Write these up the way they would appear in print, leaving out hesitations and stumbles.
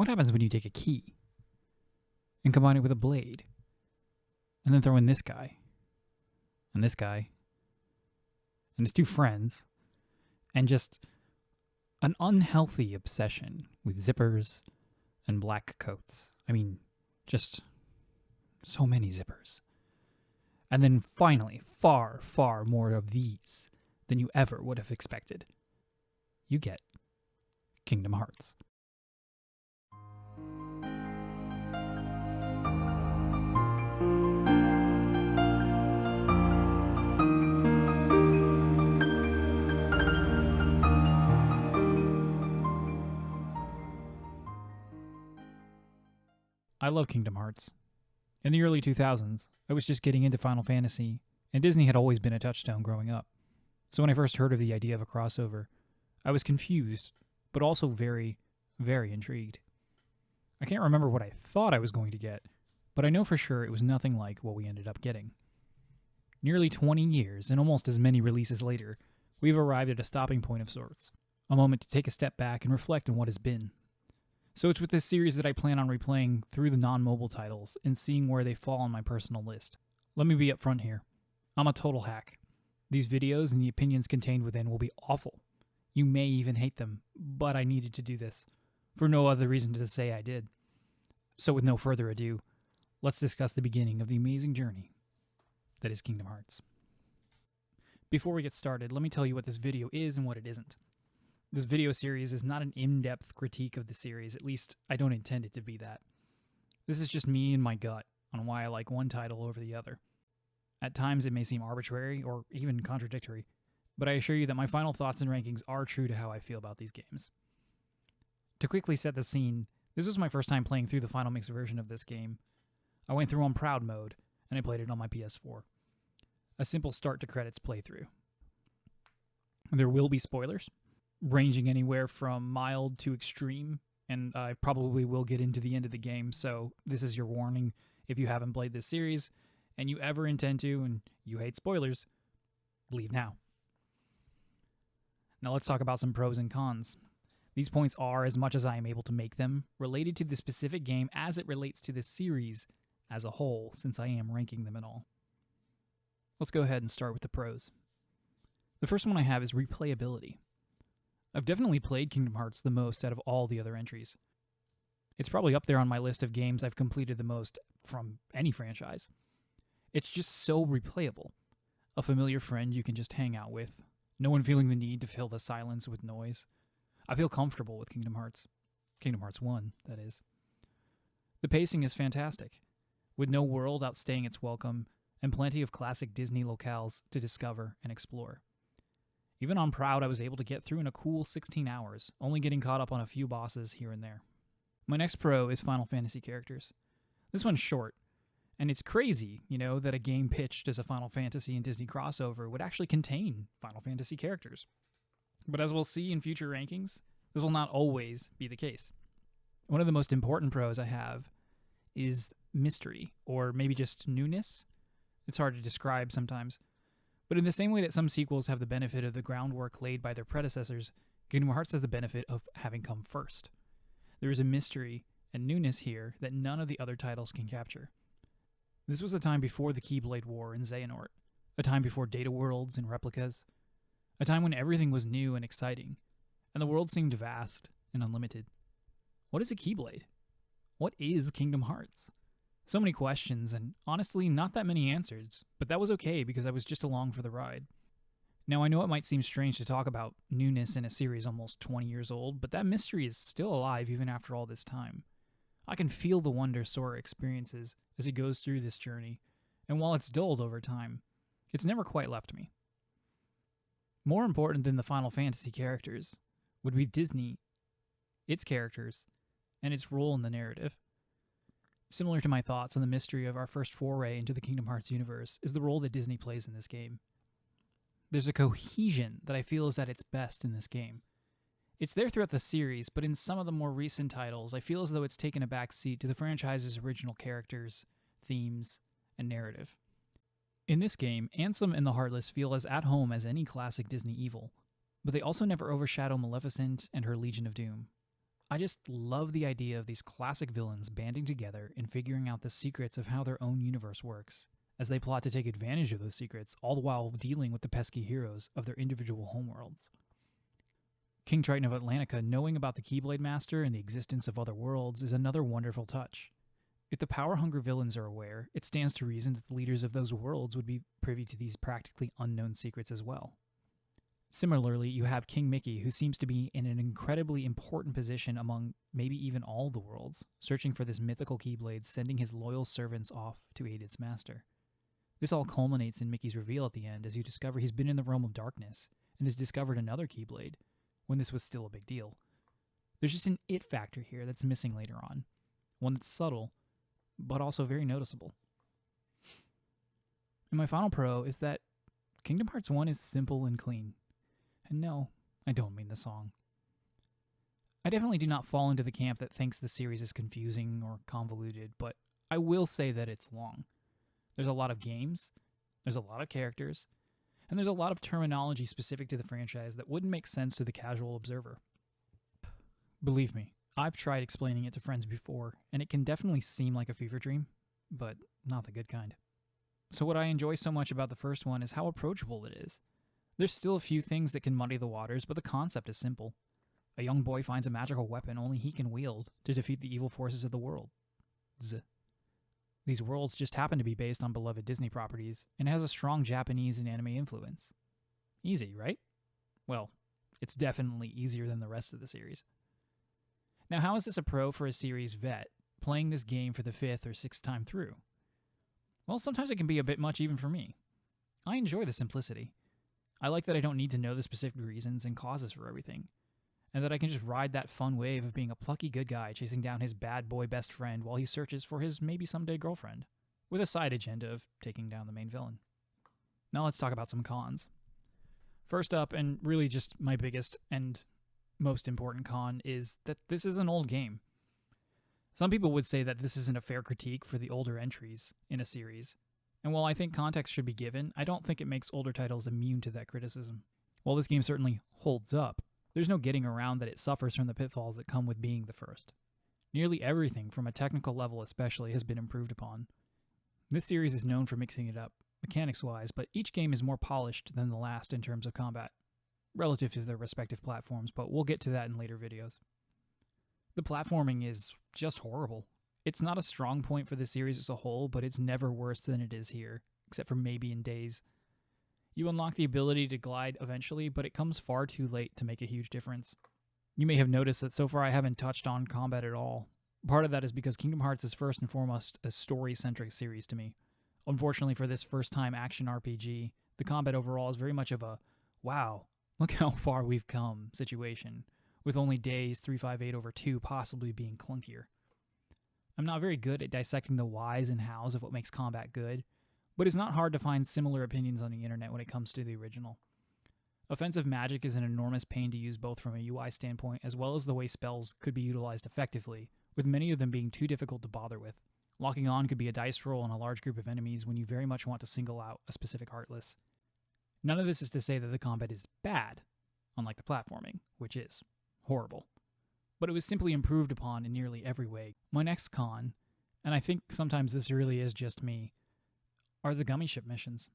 What happens when you take a key and combine it with a blade and then throw in this guy and this guy and his two friends and just an unhealthy obsession with zippers and black coats? I mean, just so many zippers. And then finally, far, far more of these than you ever would have expected. You get Kingdom Hearts. I love Kingdom Hearts. In the early 2000s, I was just getting into Final Fantasy, and Disney had always been a touchstone growing up. So when I first heard of the idea of a crossover, I was confused, but also very, very intrigued. I can't remember what I thought I was going to get, but I know for sure it was nothing like what we ended up getting. Nearly 20 years and almost as many releases later, we've arrived at a stopping point of sorts, a moment to take a step back and reflect on what has been. So it's with this series that I plan on replaying through the non-mobile titles and seeing where they fall on my personal list. Let me be upfront here. I'm a total hack. These videos and the opinions contained within will be awful. You may even hate them, but I needed to do this, for no other reason to say I did. So with no further ado, let's discuss the beginning of the amazing journey that is Kingdom Hearts. Before we get started, let me tell you what this video is and what it isn't. This video series is not an in-depth critique of the series, at least I don't intend it to be that. This is just me and my gut on why I like one title over the other. At times it may seem arbitrary or even contradictory, but I assure you that my final thoughts and rankings are true to how I feel about these games. To quickly set the scene, this was my first time playing through the Final Mix version of this game. I went through on Proud mode, and I played it on my PS4. A simple start to credits playthrough. There will be spoilers, ranging anywhere from mild to extreme, and I probably will get into the end of the game, so this is your warning if you haven't played this series, and you ever intend to, and you hate spoilers, leave now. Now let's talk about some pros and cons. These points are, as much as I am able to make them, related to the specific game as it relates to the series as a whole, since I am ranking them and all. Let's go ahead and start with the pros. The first one I have is replayability. I've definitely played Kingdom Hearts the most out of all the other entries. It's probably up there on my list of games I've completed the most from any franchise. It's just so replayable. A familiar friend you can just hang out with. No one feeling the need to fill the silence with noise. I feel comfortable with Kingdom Hearts. Kingdom Hearts 1, that is. The pacing is fantastic, with no world outstaying its welcome and plenty of classic Disney locales to discover and explore. Even on Proud, I was able to get through in a cool 16 hours, only getting caught up on a few bosses here and there. My next pro is Final Fantasy characters. This one's short, and it's crazy, that a game pitched as a Final Fantasy and Disney crossover would actually contain Final Fantasy characters. But as we'll see in future rankings, this will not always be the case. One of the most important pros I have is mystery, or maybe just newness. It's hard to describe sometimes. But in the same way that some sequels have the benefit of the groundwork laid by their predecessors, Kingdom Hearts has the benefit of having come first. There is a mystery and newness here that none of the other titles can capture. This was a time before the Keyblade War and Xehanort, a time before data worlds and replicas, a time when everything was new and exciting, and the world seemed vast and unlimited. What is a Keyblade? What is Kingdom Hearts? So many questions, and honestly, not that many answers, but that was okay because I was just along for the ride. Now, I know it might seem strange to talk about newness in a series almost 20 years old, but that mystery is still alive even after all this time. I can feel the wonder Sora experiences as he goes through this journey, and while it's dulled over time, it's never quite left me. More important than the Final Fantasy characters would be Disney, its characters, and its role in the narrative. Similar to my thoughts on the mystery of our first foray into the Kingdom Hearts universe is the role that Disney plays in this game. There's a cohesion that I feel is at its best in this game. It's there throughout the series, but in some of the more recent titles, I feel as though it's taken a back seat to the franchise's original characters, themes, and narrative. In this game, Ansem and the Heartless feel as at home as any classic Disney evil, but they also never overshadow Maleficent and her Legion of Doom. I just love the idea of these classic villains banding together and figuring out the secrets of how their own universe works, as they plot to take advantage of those secrets, all the while dealing with the pesky heroes of their individual homeworlds. King Triton of Atlantica knowing about the Keyblade Master and the existence of other worlds is another wonderful touch. If the power-hungry villains are aware, it stands to reason that the leaders of those worlds would be privy to these practically unknown secrets as well. Similarly, you have King Mickey, who seems to be in an incredibly important position among maybe even all the worlds, searching for this mythical Keyblade, sending his loyal servants off to aid its master. This all culminates in Mickey's reveal at the end as you discover he's been in the realm of darkness and has discovered another Keyblade, when this was still a big deal. There's just an it factor here that's missing later on, one that's subtle, but also very noticeable. And my final pro is that Kingdom Hearts 1 is simple and clean. And no, I don't mean the song. I definitely do not fall into the camp that thinks the series is confusing or convoluted, but I will say that it's long. There's a lot of games, there's a lot of characters, and there's a lot of terminology specific to the franchise that wouldn't make sense to the casual observer. Believe me, I've tried explaining it to friends before, and it can definitely seem like a fever dream, but not the good kind. So what I enjoy so much about the first one is how approachable it is. There's still a few things that can muddy the waters, but the concept is simple. A young boy finds a magical weapon only he can wield to defeat the evil forces of the world. These worlds just happen to be based on beloved Disney properties, and has a strong Japanese and anime influence. Easy, right? Well, it's definitely easier than the rest of the series. Now, how is this a pro for a series vet, playing this game for the 5th or 6th time through? Well, sometimes it can be a bit much even for me. I enjoy the simplicity. I like that I don't need to know the specific reasons and causes for everything, and that I can just ride that fun wave of being a plucky good guy chasing down his bad boy best friend while he searches for his maybe someday girlfriend, with a side agenda of taking down the main villain. Now let's talk about some cons. First up, and really just my biggest and most important con, is that this is an old game. Some people would say that this isn't a fair critique for the older entries in a series, and while I think context should be given, I don't think it makes older titles immune to that criticism. While this game certainly holds up, there's no getting around that it suffers from the pitfalls that come with being the first. Nearly everything, from a technical level especially, has been improved upon. This series is known for mixing it up, mechanics-wise, but each game is more polished than the last in terms of combat, relative to their respective platforms, but we'll get to that in later videos. The platforming is just horrible. It's not a strong point for the series as a whole, but it's never worse than it is here, except for maybe in Days. You unlock the ability to glide eventually, but it comes far too late to make a huge difference. You may have noticed that so far I haven't touched on combat at all. Part of that is because Kingdom Hearts is first and foremost a story-centric series to me. Unfortunately for this first-time action RPG, the combat overall is very much of a, wow, look how far we've come situation, with only Days 358/2 possibly being clunkier. I'm not very good at dissecting the whys and hows of what makes combat good, but it's not hard to find similar opinions on the internet when it comes to the original. Offensive magic is an enormous pain to use both from a UI standpoint as well as the way spells could be utilized effectively, with many of them being too difficult to bother with. Locking on could be a dice roll on a large group of enemies when you very much want to single out a specific Heartless. None of this is to say that the combat is bad, unlike the platforming, which is horrible. But it was simply improved upon in nearly every way. My next con, and I think sometimes this really is just me, are the Gummy ship missions.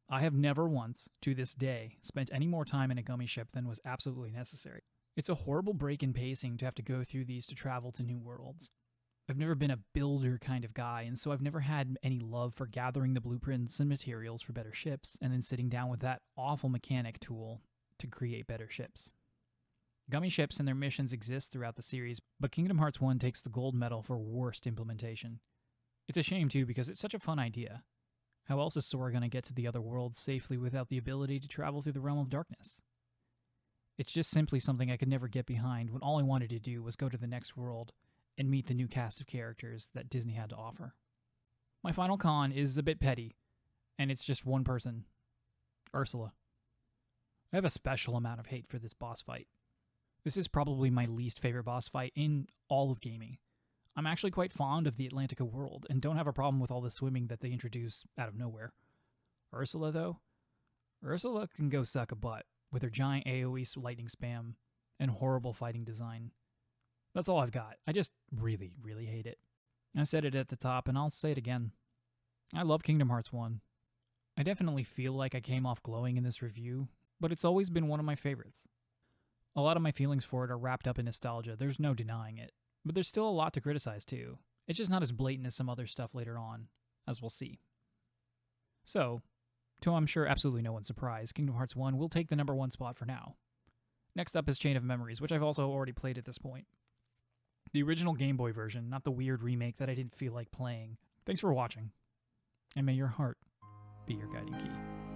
I have never once, to this day, spent any more time in a Gummy ship than was absolutely necessary. It's a horrible break in pacing to have to go through these to travel to new worlds. I've never been a builder kind of guy, and so I've never had any love for gathering the blueprints and materials for better ships, and then sitting down with that awful mechanic tool to create better ships. Gummy ships and their missions exist throughout the series, but Kingdom Hearts 1 takes the gold medal for worst implementation. It's a shame too, because it's such a fun idea. How else is Sora going to get to the other worlds safely without the ability to travel through the realm of darkness? It's just simply something I could never get behind when all I wanted to do was go to the next world and meet the new cast of characters that Disney had to offer. My final con is a bit petty, and it's just one person, Ursula. I have a special amount of hate for this boss fight. This is probably my least favorite boss fight in all of gaming. I'm actually quite fond of the Atlantica world, and don't have a problem with all the swimming that they introduce out of nowhere. Ursula, though? Ursula can go suck a butt, with her giant AoE lightning spam and horrible fighting design. That's all I've got. I just really, really hate it. I said it at the top, and I'll say it again. I love Kingdom Hearts 1. I definitely feel like I came off glowing in this review, but it's always been one of my favorites. A lot of my feelings for it are wrapped up in nostalgia, there's no denying it, but there's still a lot to criticize too. It's just not as blatant as some other stuff later on, as we'll see. So, to I'm sure absolutely no one's surprise, Kingdom Hearts 1 will take the number 1 spot for now. Next up is Chain of Memories, which I've also already played at this point. The original Game Boy version, not the weird remake that I didn't feel like playing. Thanks for watching, and may your heart be your guiding key.